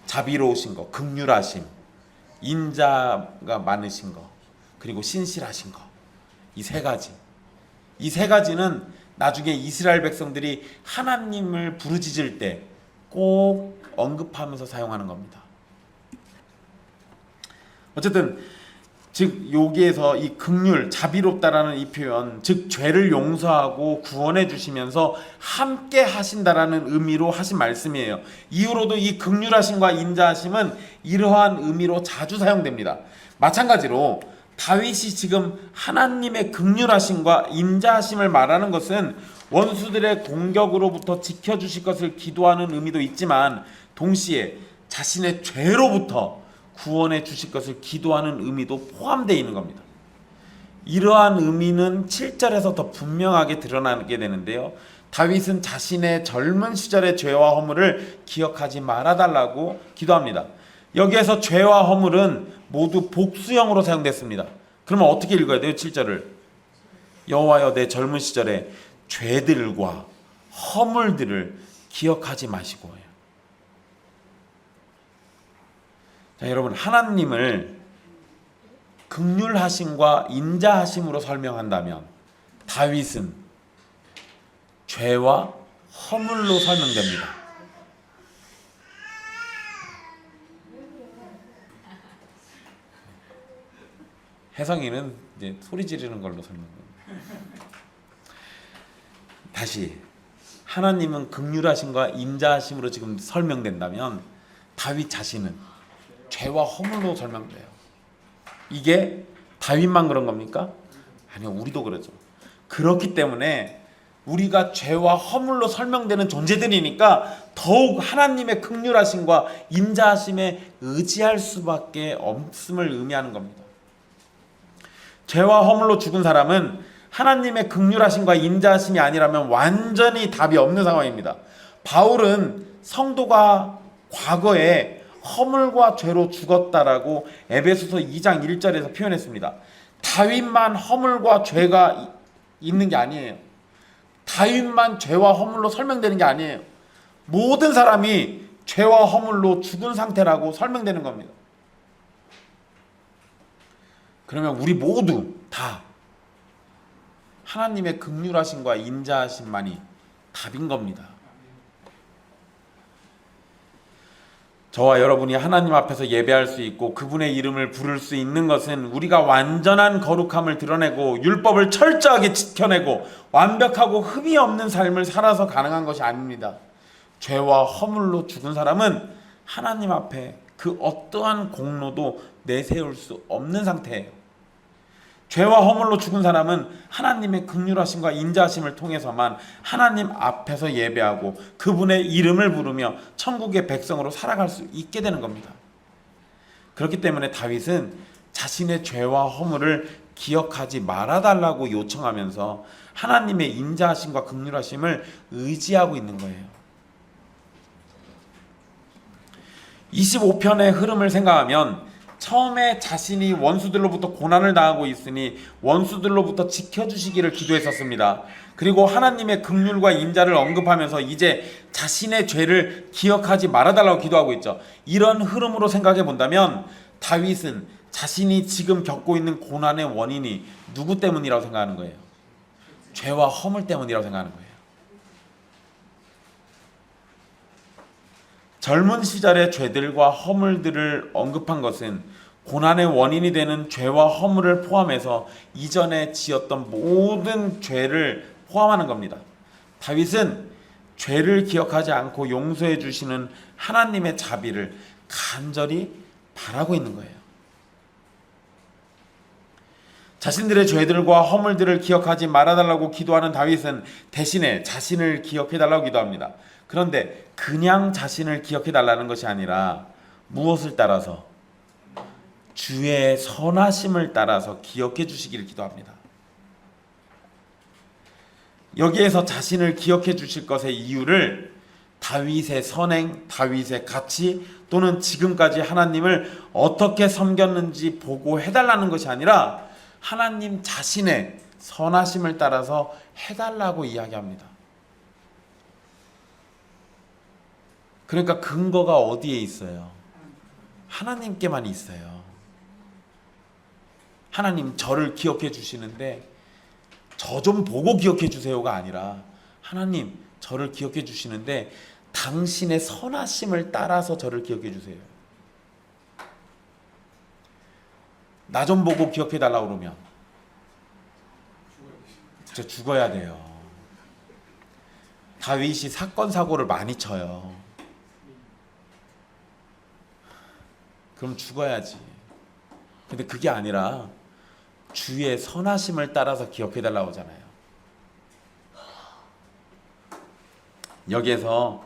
자비로우신 거, 긍휼하심, 인자가 많으신 거, 그리고 신실하신 거. 이 세 가지. 이 세 가지는 나중에 이스라엘 백성들이 하나님을 부르짖을 때 꼭 언급하면서 사용하는 겁니다. 어쨌든 즉 여기에서 이 긍휼, 자비롭다라는 이 표현, 즉 죄를 용서하고 구원해 주시면서 함께 하신다라는 의미로 하신 말씀이에요. 이후로도 이 긍휼하심과 인자하심은 이러한 의미로 자주 사용됩니다. 마찬가지로 다윗이 지금 하나님의 긍휼하심과 인자하심을 말하는 것은 원수들의 공격으로부터 지켜주실 것을 기도하는 의미도 있지만 동시에 자신의 죄로부터 구원해 주실 것을 기도하는 의미도 포함되어 있는 겁니다. 이러한 의미는 7절에서 더 분명하게 드러나게 되는데요. 다윗은 자신의 젊은 시절의 죄와 허물을 기억하지 말아달라고 기도합니다. 여기에서 죄와 허물은 모두 복수형으로 사용됐습니다. 그러면 어떻게 읽어야 돼요? 7절을 여호와여 내 젊은 시절에 죄들과 허물들을 기억하지 마시고. 자, 여러분 하나님을 긍휼하심과 인자하심으로 설명한다면 다윗은 죄와 허물로 설명됩니다. 혜성이는 이제 소리 지르는 걸로 설명됩니다. 다시 하나님은 긍휼하심과 인자하심으로 지금 설명된다면 다윗 자신은 죄와 허물로 설명돼요. 이게 다윗만 그런 겁니까? 아니요, 우리도 그러죠. 그렇기 때문에 우리가 죄와 허물로 설명되는 존재들이니까 더욱 하나님의 긍휼하심과 인자하심에 의지할 수밖에 없음을 의미하는 겁니다. 죄와 허물로 죽은 사람은 하나님의 긍휼하심과 인자하심이 아니라면 완전히 답이 없는 상황입니다. 바울은 성도가 과거에 허물과 죄로 죽었다라고 에베소서 2장 1절에서 표현했습니다. 다윗만 허물과 죄가 있는 게 아니에요. 다윗만 죄와 허물로 설명되는 게 아니에요. 모든 사람이 죄와 허물로 죽은 상태라고 설명되는 겁니다. 그러면 우리 모두 다 하나님의 긍휼하심과 인자하심만이 답인 겁니다. 저와 여러분이 하나님 앞에서 예배할 수 있고 그분의 이름을 부를 수 있는 것은 우리가 완전한 거룩함을 드러내고 율법을 철저하게 지켜내고 완벽하고 흠이 없는 삶을 살아서 가능한 것이 아닙니다. 죄와 허물로 죽은 사람은 하나님 앞에 그 어떠한 공로도 내세울 수 없는 상태예요. 죄와 허물로 죽은 사람은 하나님의 긍휼하심과 인자하심을 통해서만 하나님 앞에서 예배하고 그분의 이름을 부르며 천국의 백성으로 살아갈 수 있게 되는 겁니다. 그렇기 때문에 다윗은 자신의 죄와 허물을 기억하지 말아달라고 요청하면서 하나님의 인자하심과 긍휼하심을 의지하고 있는 거예요. 25편의 흐름을 생각하면 처음에 자신이 원수들로부터 고난을 당하고 있으니 원수들로부터 지켜주시기를 기도했었습니다. 그리고 하나님의 긍휼과 인자를 언급하면서 이제 자신의 죄를 기억하지 말아달라고 기도하고 있죠. 이런 흐름으로 생각해 본다면 다윗은 자신이 지금 겪고 있는 고난의 원인이 누구 때문이라고 생각하는 거예요? 죄와 허물 때문이라고 생각하는 거예요. 젊은 시절의 죄들과 허물들을 언급한 것은 고난의 원인이 되는 죄와 허물을 포함해서 이전에 지었던 모든 죄를 포함하는 겁니다. 다윗은 죄를 기억하지 않고 용서해 주시는 하나님의 자비를 간절히 바라고 있는 거예요. 자신들의 죄들과 허물들을 기억하지 말아달라고 기도하는 다윗은 대신에 자신을 기억해달라고 기도합니다. 그런데 그냥 자신을 기억해달라는 것이 아니라 무엇을 따라서? 주의 선하심을 따라서 기억해 주시기를 기도합니다. 여기에서 자신을 기억해 주실 것의 이유를 다윗의 선행, 다윗의 가치 또는 지금까지 하나님을 어떻게 섬겼는지 보고 해달라는 것이 아니라 하나님 자신의 선하심을 따라서 해달라고 이야기합니다. 그러니까 근거가 어디에 있어요? 하나님께만 있어요. 하나님 저를 기억해 주시는데 저 좀 보고 기억해 주세요가 아니라 하나님 저를 기억해 주시는데 당신의 선하심을 따라서 저를 기억해 주세요. 나 좀 보고 기억해 달라고 그러면 진짜 죽어야 돼요. 다윗이 사건 사고를 많이 쳐요. 그럼 죽어야지. 근데 그게 아니라 주의 선하심을 따라서 기억해 달라고 하잖아요. 여기에서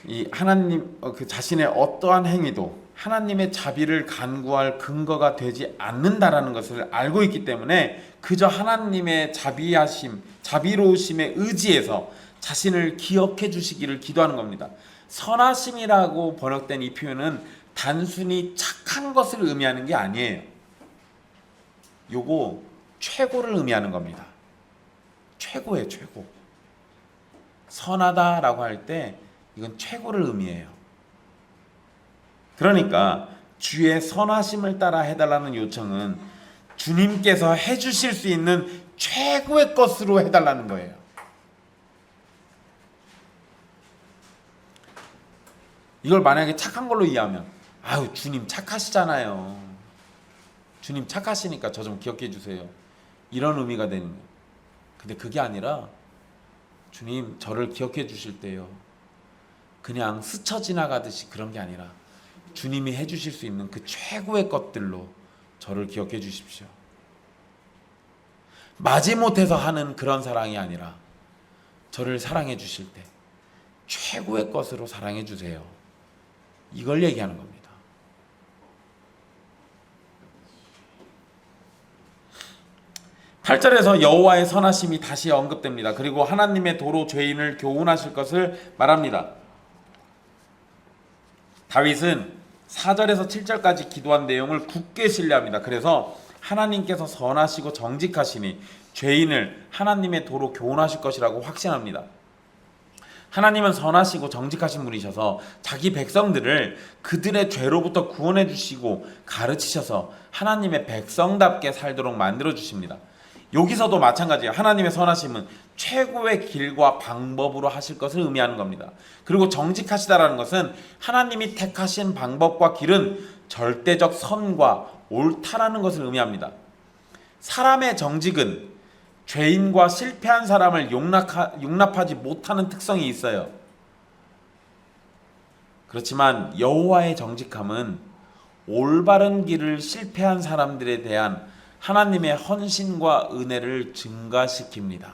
이 하나님 그 자신의 어떠한 행위도 하나님의 자비를 간구할 근거가 되지 않는다라는 것을 알고 있기 때문에 그저 하나님의 자비하심, 자비로우심에 의지해서 자신을 기억해 주시기를 기도하는 겁니다. 선하심이라고 번역된 이 표현은 단순히 착한 것을 의미하는 게 아니에요. 요거 최고를 의미하는 겁니다. 최고예요, 최고. 선하다라고 할 때 이건 최고를 의미해요. 그러니까 주의 선하심을 따라 해달라는 요청은 주님께서 해주실 수 있는 최고의 것으로 해달라는 거예요. 이걸 만약에 착한 걸로 이해하면 아유 주님 착하시잖아요. 주님 착하시니까 저 좀 기억해 주세요. 이런 의미가 되는 거예요. 근데 그게 아니라 주님 저를 기억해 주실 때요, 그냥 스쳐 지나가듯이 그런 게 아니라 주님이 해주실 수 있는 그 최고의 것들로 저를 기억해 주십시오. 마지못해서 하는 그런 사랑이 아니라 저를 사랑해 주실 때 최고의 것으로 사랑해 주세요. 이걸 얘기하는 겁니다. 8절에서 여호와의 선하심이 다시 언급됩니다. 그리고 하나님의 도로 죄인을 교훈하실 것을 말합니다. 다윗은 4절에서 7절까지 기도한 내용을 굳게 신뢰합니다. 그래서 하나님께서 선하시고 정직하시니 죄인을 하나님의 도로 교훈하실 것이라고 확신합니다. 하나님은 선하시고 정직하신 분이셔서 자기 백성들을 그들의 죄로부터 구원해 주시고 가르치셔서 하나님의 백성답게 살도록 만들어 주십니다. 여기서도 마찬가지예요. 하나님의 선하심은 최고의 길과 방법으로 하실 것을 의미하는 겁니다. 그리고 정직하시다라는 것은 하나님이 택하신 방법과 길은 절대적 선과 옳다라는 것을 의미합니다. 사람의 정직은 죄인과 실패한 사람을 용납하지 못하는 특성이 있어요. 그렇지만 여호와의 정직함은 올바른 길을 실패한 사람들에 대한 하나님의 헌신과 은혜를 증가시킵니다.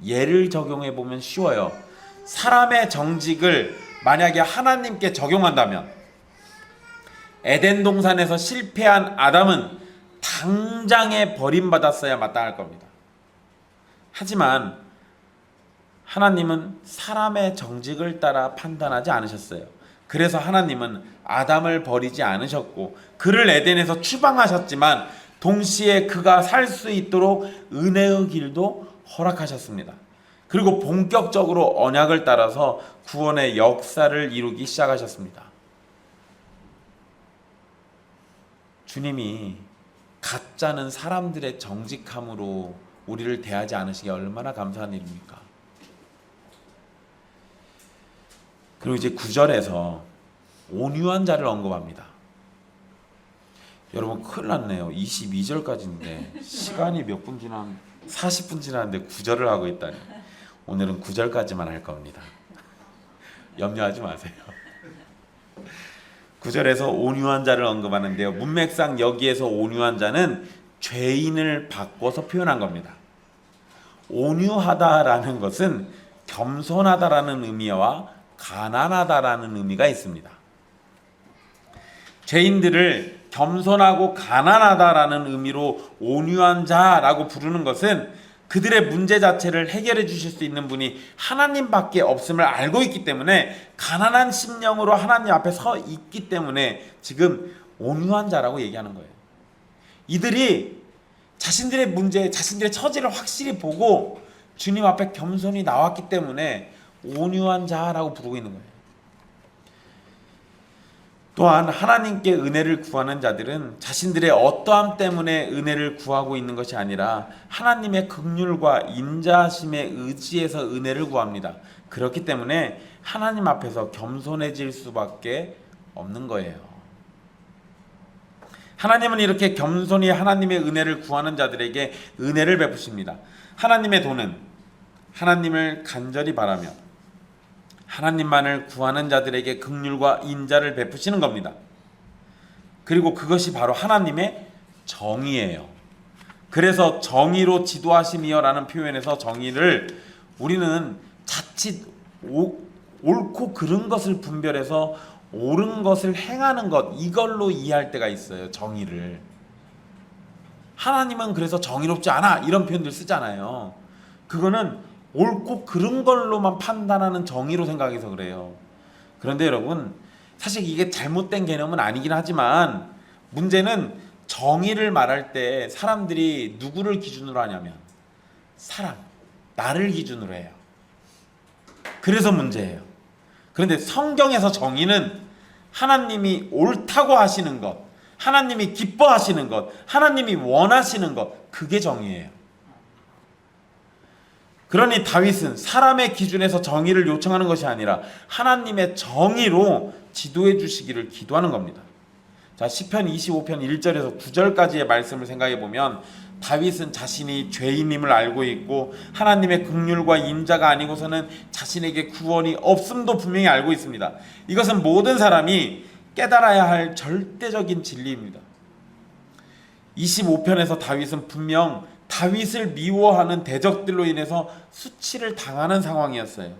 예를 적용해 보면 쉬워요. 사람의 정직을 만약에 하나님께 적용한다면 에덴 동산에서 실패한 아담은 당장에 버림받았어야 마땅할 겁니다. 하지만 하나님은 사람의 정직을 따라 판단하지 않으셨어요. 그래서 하나님은 아담을 버리지 않으셨고 그를 에덴에서 추방하셨지만 동시에 그가 살 수 있도록 은혜의 길도 허락하셨습니다. 그리고 본격적으로 언약을 따라서 구원의 역사를 이루기 시작하셨습니다. 주님이 가짜는 사람들의 정직함으로 우리를 대하지 않으시기 얼마나 감사한 일입니까? 그리고 이제 9절에서 온유한 자를 언급합니다. 여러분 큰일 났네요. 22절까지인데 시간이 몇 분 지났 40분 지났는데 9절을 하고 있다니. 오늘은 9절까지만 할 겁니다. 염려하지 마세요. 9절에서 온유한 자를 언급하는데요. 문맥상 여기에서 온유한 자는 죄인을 바꿔서 표현한 겁니다. 온유하다라는 것은 겸손하다라는 의미와 가난하다라는 의미가 있습니다. 죄인들을 겸손하고 가난하다라는 의미로 온유한 자라고 부르는 것은 그들의 문제 자체를 해결해 주실 수 있는 분이 하나님밖에 없음을 알고 있기 때문에 가난한 심령으로 하나님 앞에 서 있기 때문에 지금 온유한 자라고 얘기하는 거예요. 이들이 자신들의 문제, 자신들의 처지를 확실히 보고 주님 앞에 겸손히 나왔기 때문에 온유한 자라고 부르고 있는 거예요. 또한 하나님께 은혜를 구하는 자들은 자신들의 어떠함 때문에 은혜를 구하고 있는 것이 아니라 하나님의 긍휼과 인자하심에 의지해서 은혜를 구합니다. 그렇기 때문에 하나님 앞에서 겸손해질 수밖에 없는 거예요. 하나님은 이렇게 겸손히 하나님의 은혜를 구하는 자들에게 은혜를 베푸십니다. 하나님의 도는 하나님을 간절히 바라며 하나님만을 구하는 자들에게 긍휼과 인자를 베푸시는 겁니다. 그리고 그것이 바로 하나님의 정의예요. 그래서 정의로 지도하심이여라는 표현에서 정의를 우리는 자칫 옳고 그른 것을 분별해서 옳은 것을 행하는 것, 이걸로 이해할 때가 있어요. 정의를. 하나님은 그래서 정의롭지 않아 이런 표현들 쓰잖아요. 그거는 옳고 그른 걸로만 판단하는 정의로 생각해서 그래요. 그런데 여러분, 사실 이게 잘못된 개념은 아니긴 하지만 문제는 정의를 말할 때 사람들이 누구를 기준으로 하냐면 사람, 나를 기준으로 해요. 그래서 문제예요. 그런데 성경에서 정의는 하나님이 옳다고 하시는 것, 하나님이 기뻐하시는 것, 하나님이 원하시는 것, 그게 정의예요. 그러니 다윗은 사람의 기준에서 정의를 요청하는 것이 아니라 하나님의 정의로 지도해 주시기를 기도하는 겁니다. 자, 시편 25편 1절에서 9절까지의 말씀을 생각해 보면 다윗은 자신이 죄인임을 알고 있고 하나님의 긍휼과 인자가 아니고서는 자신에게 구원이 없음도 분명히 알고 있습니다. 이것은 모든 사람이 깨달아야 할 절대적인 진리입니다. 25편에서 다윗은 분명 다윗을 미워하는 대적들로 인해서 수치를 당하는 상황이었어요.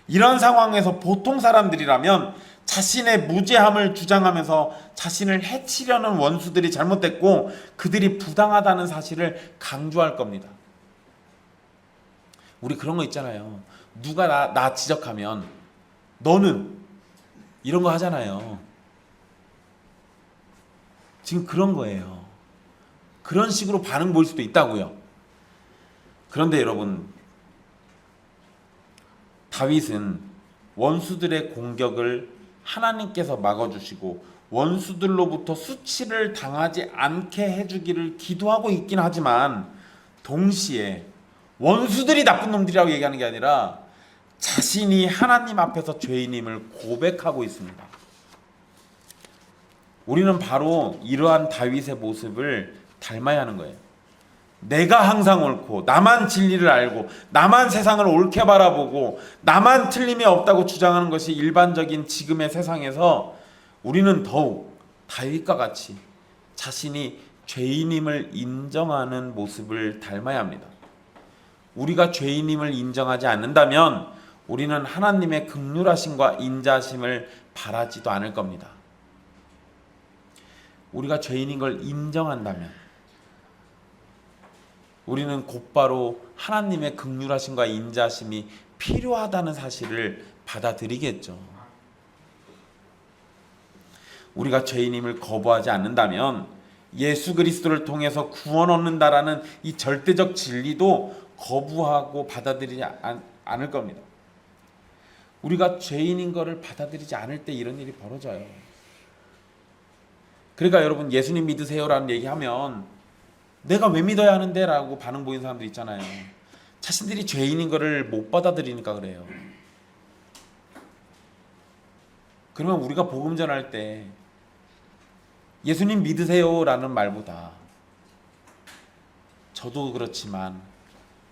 이런 상황에서 보통 사람들이라면 자신의 무죄함을 주장하면서 자신을 해치려는 원수들이 잘못됐고 그들이 부당하다는 사실을 강조할 겁니다. 우리 그런 거 있잖아요. 누가 나 지적하면 너는 이런 거 하잖아요. 지금 그런 거예요. 그런 식으로 반응 보일 수도 있다고요. 그런데 여러분, 다윗은 원수들의 공격을 하나님께서 막아주시고 원수들로부터 수치를 당하지 않게 해주기를 기도하고 있긴 하지만 동시에 원수들이 나쁜 놈들이라고 얘기하는 게 아니라 자신이 하나님 앞에서 죄인임을 고백하고 있습니다. 우리는 바로 이러한 다윗의 모습을 닮아야 하는 거예요. 내가 항상 옳고 나만 진리를 알고 나만 세상을 옳게 바라보고 나만 틀림이 없다고 주장하는 것이 일반적인 지금의 세상에서 우리는 더욱 다윗과 같이 자신이 죄인임을 인정하는 모습을 닮아야 합니다. 우리가 죄인임을 인정하지 않는다면 우리는 하나님의 긍휼하심과 인자하심을 바라지도 않을 겁니다. 우리가 죄인인 걸 인정한다면 우리는 곧바로 하나님의 긍휼하심과 인자하심이 필요하다는 사실을 받아들이겠죠. 우리가 죄인임을 거부하지 않는다면 예수 그리스도를 통해서 구원 얻는다라는 이 절대적 진리도 거부하고 받아들이지 않을 겁니다. 우리가 죄인인 것을 받아들이지 않을 때 이런 일이 벌어져요. 그러니까 여러분, 예수님 믿으세요라는 얘기하면 내가 왜 믿어야 하는데? 라고 반응 보이는 사람들 있잖아요. 자신들이 죄인인 것을 못 받아들이니까 그래요. 그러면 우리가 복음 전할 때 예수님 믿으세요라는 말보다 저도 그렇지만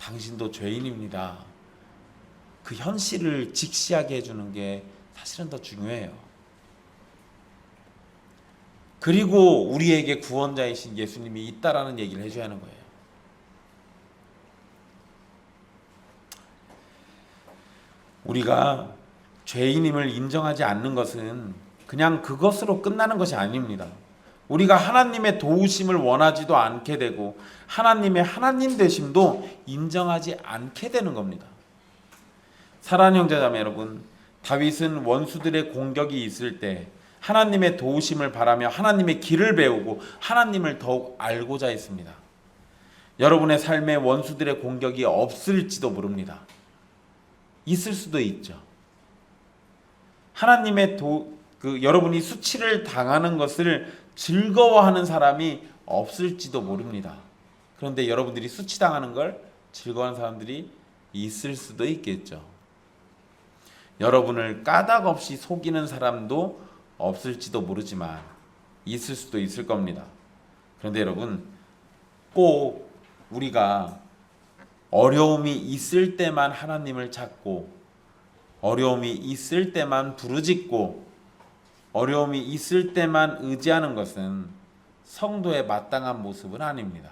당신도 죄인입니다, 그 현실을 직시하게 해주는 게 사실은 더 중요해요. 그리고 우리에게 구원자이신 예수님이 있다라는 얘기를 해줘야 하는 거예요. 우리가 죄인임을 인정하지 않는 것은 그냥 그것으로 끝나는 것이 아닙니다. 우리가 하나님의 도우심을 원하지도 않게 되고 하나님의 하나님 되심도 인정하지 않게 되는 겁니다. 사랑하는 형제자매 여러분, 다윗은 원수들의 공격이 있을 때 하나님의 도우심을 바라며 하나님의 길을 배우고 하나님을 더욱 알고자 했습니다. 여러분의 삶에 원수들의 공격이 없을지도 모릅니다. 있을 수도 있죠. 하나님의 여러분이 수치를 당하는 것을 즐거워하는 사람이 없을지도 모릅니다. 그런데 여러분들이 수치당하는 걸 즐거워하는 사람들이 있을 수도 있겠죠. 여러분을 까닭없이 속이는 사람도 없을지도 모르지만 있을 수도 있을 겁니다. 그런데 여러분, 꼭 우리가 어려움이 있을 때만 하나님을 찾고 어려움이 있을 때만 부르짖고 어려움이 있을 때만 의지하는 것은 성도의 마땅한 모습은 아닙니다.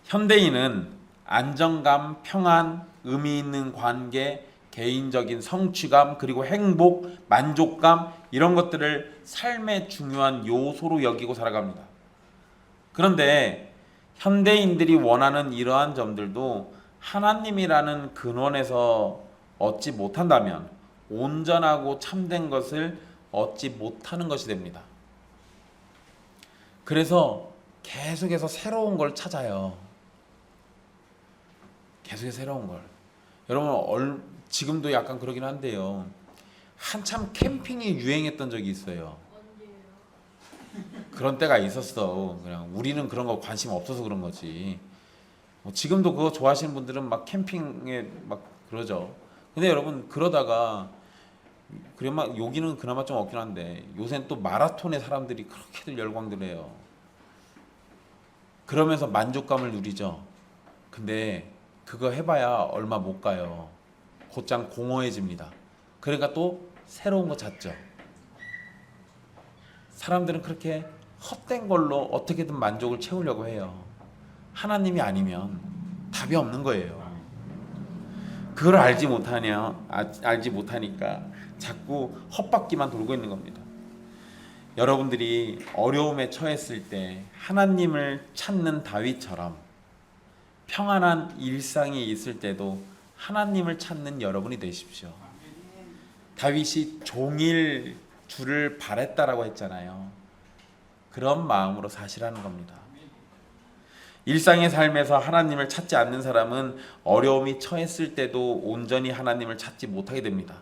현대인은 안정감, 평안, 의미 있는 관계, 개인적인 성취감, 그리고 행복, 만족감, 이런 것들을 삶의 중요한 요소로 여기고 살아갑니다. 그런데 현대인들이 원하는 이러한 점들도 하나님이라는 근원에서 얻지 못한다면 온전하고 참된 것을 얻지 못하는 것이 됩니다. 그래서 계속해서 새로운 걸 찾아요. 계속해서 새로운 걸. 여러분, 지금도 약간 그러긴 한데요. 한참 캠핑이 유행했던 적이 있어요. 그런 때가 있었어. 그냥 우리는 그런 거 관심 없어서 그런 거지. 지금도 그거 좋아하시는 분들은 막 캠핑에 막 그러죠. 근데 여러분, 그러다가 그래마 여기는 그나마 좀 없긴 한데 요새는 또 마라톤에 사람들이 그렇게들 열광들 해요. 그러면서 만족감을 누리죠. 근데 그거 해봐야 얼마 못 가요. 곧장 공허해집니다. 그러니까 또 새로운 거 찾죠. 사람들은 그렇게 헛된 걸로 어떻게든 만족을 채우려고 해요. 하나님이 아니면 답이 없는 거예요. 그걸 알지 못하니까 자꾸 헛바퀴만 돌고 있는 겁니다. 여러분들이 어려움에 처했을 때 하나님을 찾는 다윗처럼 평안한 일상이 있을 때도 하나님을 찾는 여러분이 되십시오. 다윗이 종일 주를 바랬다라고 했잖아요. 그런 마음으로 사시라는 겁니다. 일상의 삶에서 하나님을 찾지 않는 사람은 어려움이 처했을 때도 온전히 하나님을 찾지 못하게 됩니다.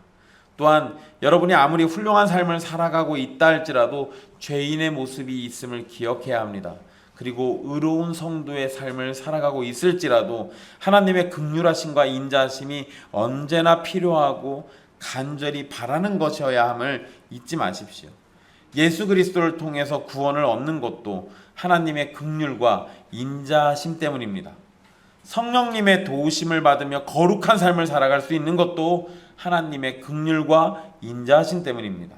또한 여러분이 아무리 훌륭한 삶을 살아가고 있다 할지라도 죄인의 모습이 있음을 기억해야 합니다. 그리고 의로운 성도의 삶을 살아가고 있을지라도 하나님의 긍휼하심과 인자하심이 언제나 필요하고 간절히 바라는 것이어야 함을 잊지 마십시오. 예수 그리스도를 통해서 구원을 얻는 것도 하나님의 긍휼과 인자하심 때문입니다. 성령님의 도우심을 받으며 거룩한 삶을 살아갈 수 있는 것도 하나님의 긍휼과 인자하심 때문입니다.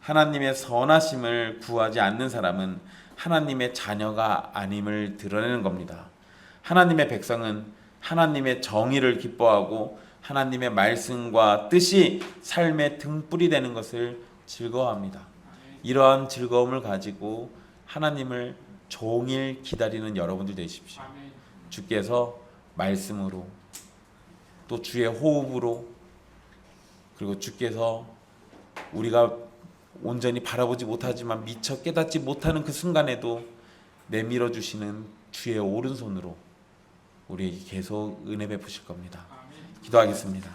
하나님의 선하심을 구하지 않는 사람은 하나님의 자녀가 아님을 드러내는 겁니다. 하나님의 백성은 하나님의 정의를 기뻐하고 하나님의 말씀과 뜻이 삶의 등불이 되는 것을 즐거워합니다. 이러한 즐거움을 가지고 하나님을 종일 기다리는 여러분들 되십시오. 주께서 말씀으로 또 주의 호흡으로 그리고 주께서 우리가 온전히 바라보지 못하지만 미처 깨닫지 못하는 그 순간에도 내밀어 주시는 주의 오른손으로 우리에게 계속 은혜 베푸실 겁니다. 기도하겠습니다.